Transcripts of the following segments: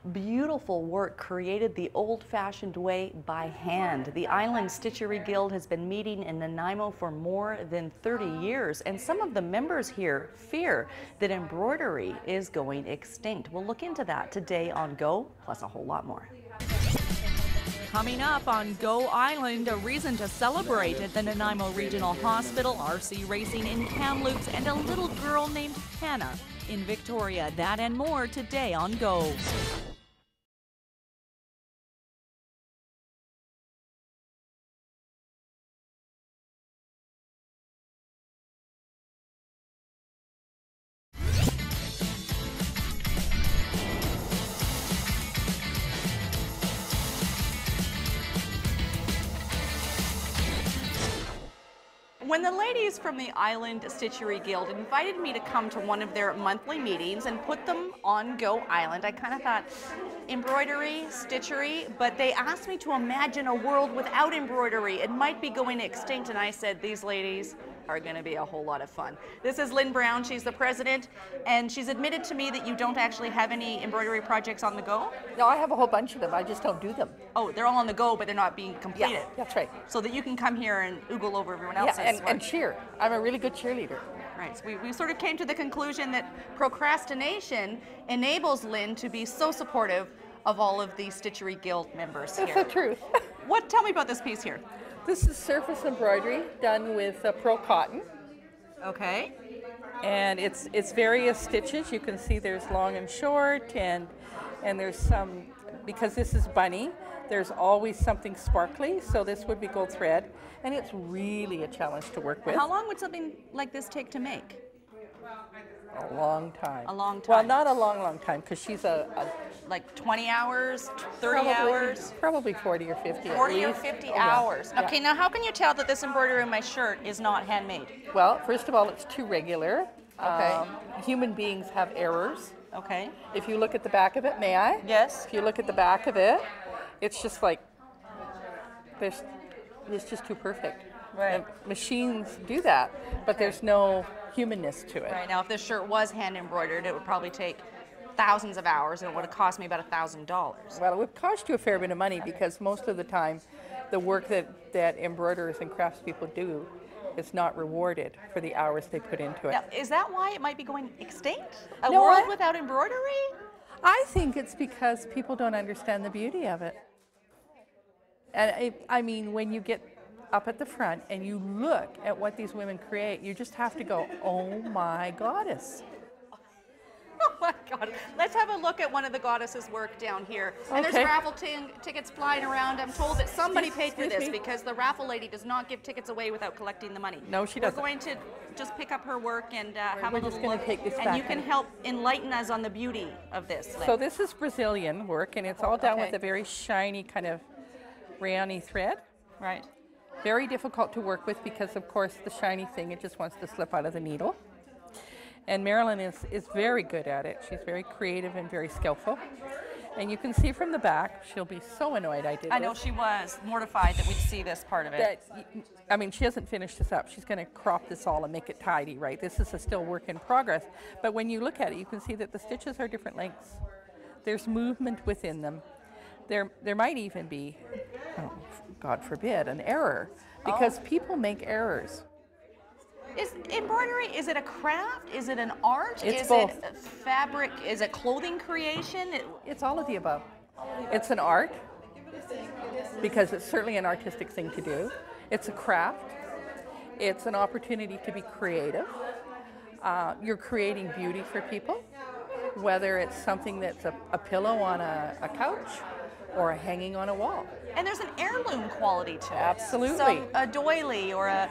Beautiful work created the old-fashioned way by hand. The Island Stitchery Guild has been meeting in Nanaimo for more than 30 years, and some of the members here fear that embroidery is going extinct. We'll look into that today on Go, plus a whole lot more. Coming up on Go Island, a reason to celebrate at the Nanaimo Regional Hospital, RC racing in Kamloops, and a little girl named Hannah in Victoria. That and more today on Go. When the ladies from the Island Stitchery Guild invited me to come to one of their monthly meetings and put them on Go Island, I kind of thought embroidery, stitchery, but they asked me to imagine a world without embroidery. It might be going extinct, and I said, these ladies are going to be a whole lot of fun. This is Lynn Brown, she's the president, and she's admitted to me that you don't actually have any embroidery projects on the go? No, I have a whole bunch of them, I just don't do them. Oh, they're all on the go, but they're not being completed. Yeah, that's right. So that you can come here and oogle over everyone else's Yeah, and work. cheer. I'm a really good cheerleader. Right, so we sort of came to the conclusion that procrastination enables Lynn to be so supportive of all of the Stitchery Guild members here. That's the truth. Tell me about this piece here. This is surface embroidery done with pearl cotton. Okay. And it's various stitches. You can see there's long and short, and there's some, because this is bunny, there's always something sparkly, so this would be gold thread, and it's really a challenge to work with. How long would something like this take to make? A long time. A long time. Well, not a long time, because she's like 20 hours, 30 hours? Probably 40 or 50 40 or 50 hours. Yeah. Okay, now how can you tell that this embroidery on my shirt is not handmade? Well, first of all, it's too regular. Okay. Human beings have errors. Okay. If you look at the back of it, may I? Yes. If you look at the back of it, it's just like, it's just too perfect. Right. And machines do that, but there's no humanness to it. Right, now if this shirt was hand embroidered, it would probably take thousands of hours, and it would have cost me about $1,000. Well, it would cost you a fair bit of money, because most of the time the work that embroiderers and craftspeople do is not rewarded for the hours they put into it. Now, is that why it might be going extinct? A No, world without embroidery? I think it's because people don't understand the beauty of it. And I mean, when you get up at the front and you look at what these women create, you just have to go, oh my goddess. Oh my God. Let's have a look at one of the goddesses' work down here. And Okay. there's raffle tickets flying around. I'm told that somebody paid for Excuse this me? because the raffle lady does not give tickets away without collecting the money. No, she We're doesn't. going to just pick up her work and have We're a just little gonna look. take this and back you can in. help enlighten us on the beauty of this. So this is Brazilian work, and it's all done Okay. with a very shiny kind of rayon-y thread. Right. Very difficult to work with because, of course, the shiny thing, it just wants to slip out of the needle. And Marilyn is very good at it. She's very creative and very skillful. And you can see from the back, she'll be so annoyed I did I know this. she was mortified that we'd see this part of it. I mean, she hasn't finished this up. She's going to crop this all and make it tidy, right? This is a still work in progress. But when you look at it, you can see that the stitches are different lengths. There's movement within them. There might even be, oh, God forbid, an error, because people make errors. Is embroidery, is it a craft? Is it an art? It's both. It fabric? Is it clothing creation? It's all of the above. It's an art, because it's certainly an artistic thing to do. It's a craft. It's an opportunity to be creative. You're creating beauty for people, whether it's something that's a pillow on a couch or a hanging on a wall. And there's an heirloom quality to it. Absolutely. A doily or a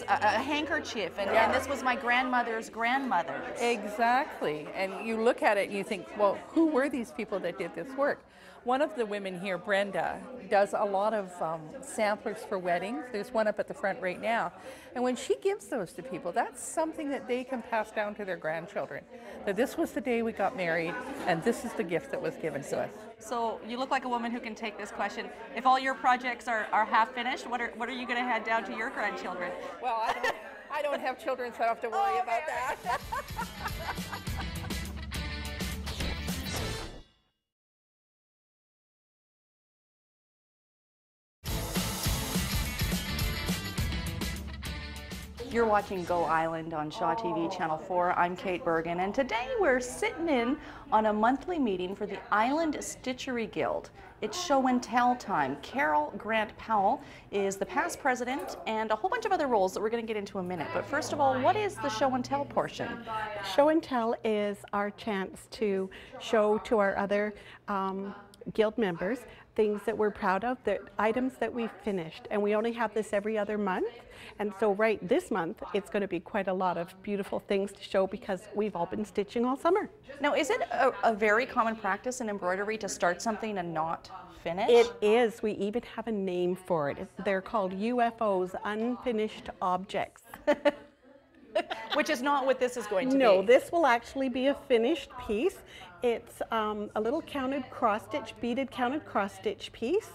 handkerchief, and this was my grandmother's grandmother's. Exactly. And you look at it and you think, well, who were these people that did this work? One of the women here, Brenda, does a lot of samplers for weddings. There's one up at the front right now. And when she gives those to people, that's something that they can pass down to their grandchildren. That this was the day we got married, and this is the gift that was given to us. So you look like a woman who can take this question. If all your projects are half finished, what are you going to hand down to your grandchildren? Well, I don't have children, so I don't have to worry about that. You're watching Go Island on Shaw TV Channel 4. I'm Kate Bergen, and today we're sitting in on a monthly meeting for the Island Stitchery Guild. It's show and tell time. Carol Grant Powell is the past president and a whole bunch of other roles that we're going to get into in a minute. But first of all, what is the show and tell portion? Show and tell is our chance to show to our other guild members things that we're proud of, the items that we've finished, and we only have this every other month. And so right this month it's going to be quite a lot of beautiful things to show because we've all been stitching all summer. Now, is it a very common practice in embroidery to start something and not finish? It is. We even have a name for it. They're called UFOs, unfinished objects. Which is not what this is going to be. No, this will actually be a finished piece. It's a little counted cross-stitch, beaded counted cross-stitch piece.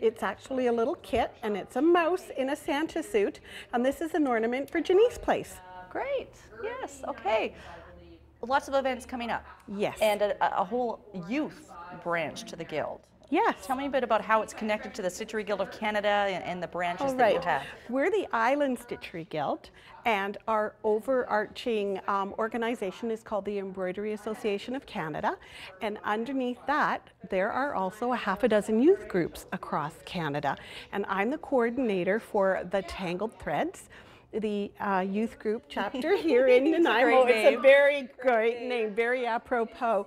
It's actually a little kit, and it's a mouse in a Santa suit, and this is an ornament for Janice's place. Great. Yes. Okay. Lots of events coming up. Yes. And a whole youth branch to the Guild. Yes. Tell me a bit about how it's connected to the Stitchery Guild of Canada and the branches that you have. We're the Island Stitchery Guild, and our overarching organization is called the Embroidery Association of Canada, and underneath that there are also a half a dozen youth groups across Canada, and I'm the coordinator for the Tangled Threads, the youth group chapter here in Nanaimo. It's a very great name, very apropos.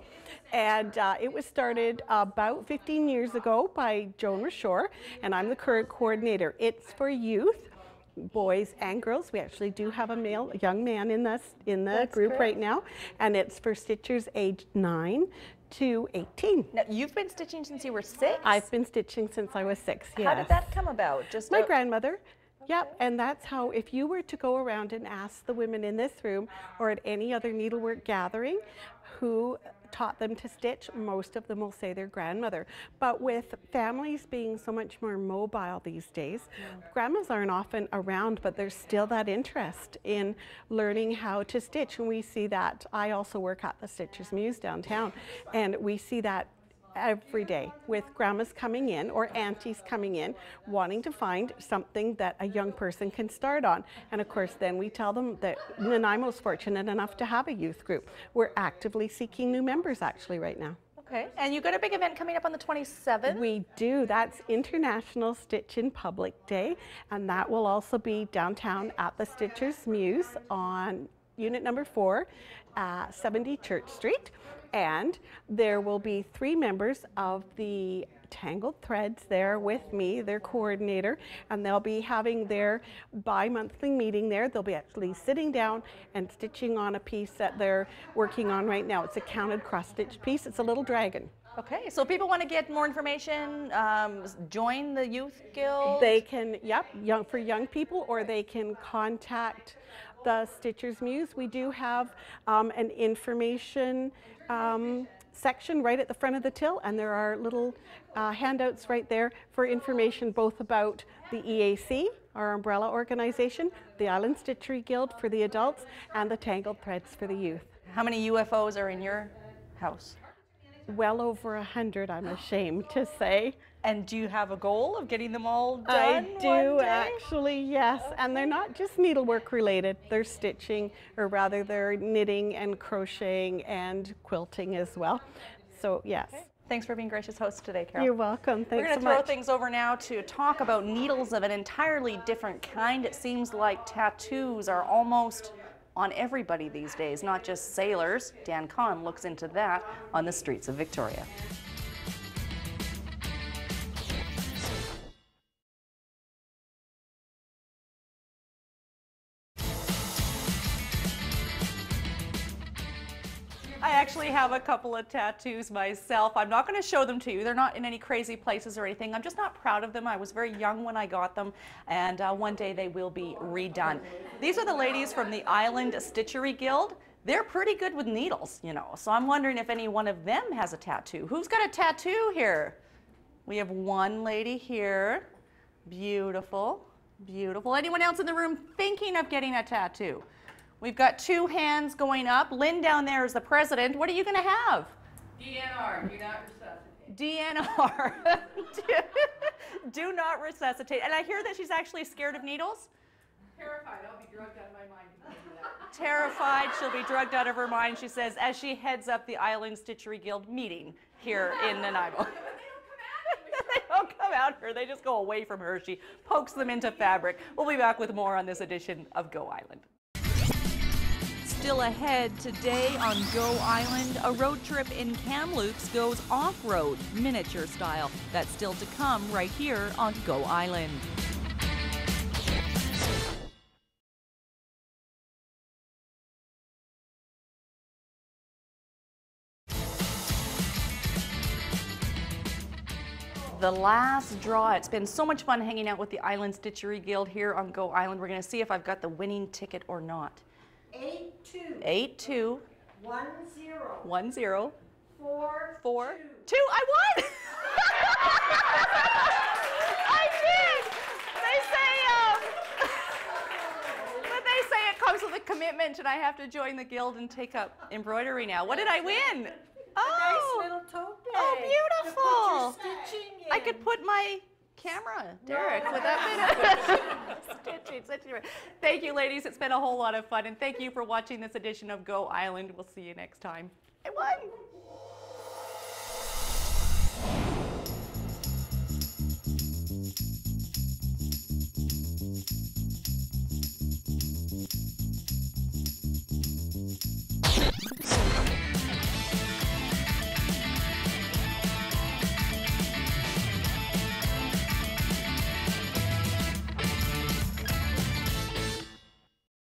And it was started about 15 years ago by Joan Rashore, and I'm the current coordinator. It's for youth, boys and girls. We actually do have a young man in the group right now, and it's for stitchers aged 9 to 18. Now, you've been stitching since you were 6? I've been stitching since I was 6, yes. How did that come about? Just my grandmother. Yep, and that's how, if you were to go around and ask the women in this room or at any other needlework gathering who taught them to stitch, most of them will say their grandmother. But with families being so much more mobile these days, grandmas aren't often around, but there's still that interest in learning how to stitch. And we see that. I also work at the Stitchers Muse downtown, and we see that every day with grandmas coming in or aunties coming in wanting to find something that a young person can start on. And of course then we tell them that Nanaimo's fortunate enough to have a youth group. We're actively seeking new members actually right now. Okay, and you've got a big event coming up on the 27th. We do. That's International Stitch in Public Day, and that will also be downtown at the Stitchers Muse on unit number 4, 70 Church Street. And there will be 3 members of the Tangled Threads there with me, their coordinator, and they'll be having their bi-monthly meeting there. They'll be actually sitting down and stitching on a piece that they're working on right now. It's a counted cross-stitch piece. It's a little dragon. Okay, so if people want to get more information, join the Youth Guild? They can, yep, for young people, or they can contact the Stitchers Muse. We do have an information section right at the front of the till, and there are little handouts right there for information both about the EAC, our umbrella organization, the Island Stitchery Guild for the adults, and the Tangled Threads for the youth. How many UFOs are in your house? Well over 100, I'm ashamed to say. And do you have a goal of getting them all done? I do actually, yes. Okay. And they're not just needlework related. They're stitching, or rather they're knitting and crocheting and quilting as well. So yes. Okay. Thanks for being gracious host today, Carol. You're welcome. Thanks so much. We're going to throw things over now to talk about needles of an entirely different kind. It seems like tattoos are almost on everybody these days, not just sailors. Dan Kahn looks into that on the streets of Victoria. I actually have a couple of tattoos myself. I'm not going to show them to you. They're not in any crazy places or anything. I'm just not proud of them. I was very young when I got them, and one day they will be redone. These are the ladies from the Island Stitchery Guild. They're pretty good with needles, you know, so I'm wondering if any one of them has a tattoo. Who's got a tattoo here? We have one lady here. Beautiful, beautiful. Anyone else in the room thinking of getting a tattoo? We've got 2 hands going up. Lynn down there is the president. What are you going to have? DNR, do not resuscitate. DNR. Do not resuscitate. And I hear that she's actually scared of needles. Terrified, I'll be Terrified, she'll be drugged out of her mind, she says, as she heads up the Island Stitchery Guild meeting here in Nanaimo. They don't come at her, they just go away from her. She pokes them into fabric. We'll be back with more on this edition of Go Island. Still ahead today on Go Island, a road trip in Kamloops goes off-road, miniature style. That's still to come right here on Go Island. The last draw. It's been so much fun hanging out with the Island Stitchery Guild here on Go Island. We're going to see if I've got the winning ticket or not. 82. 82. 10. 10. 4. 4. 2. I won! I did! But they say it comes with a commitment and I have to join the guild and take up embroidery now. What did I win? Oh! Nice little tote bag. Oh, beautiful! To put your stitching in. I could put my camera, Derek, with that bit of stitching. Thank you, ladies. It's been a whole lot of fun, and thank you for watching this edition of Go Island. We'll see you next time. I won!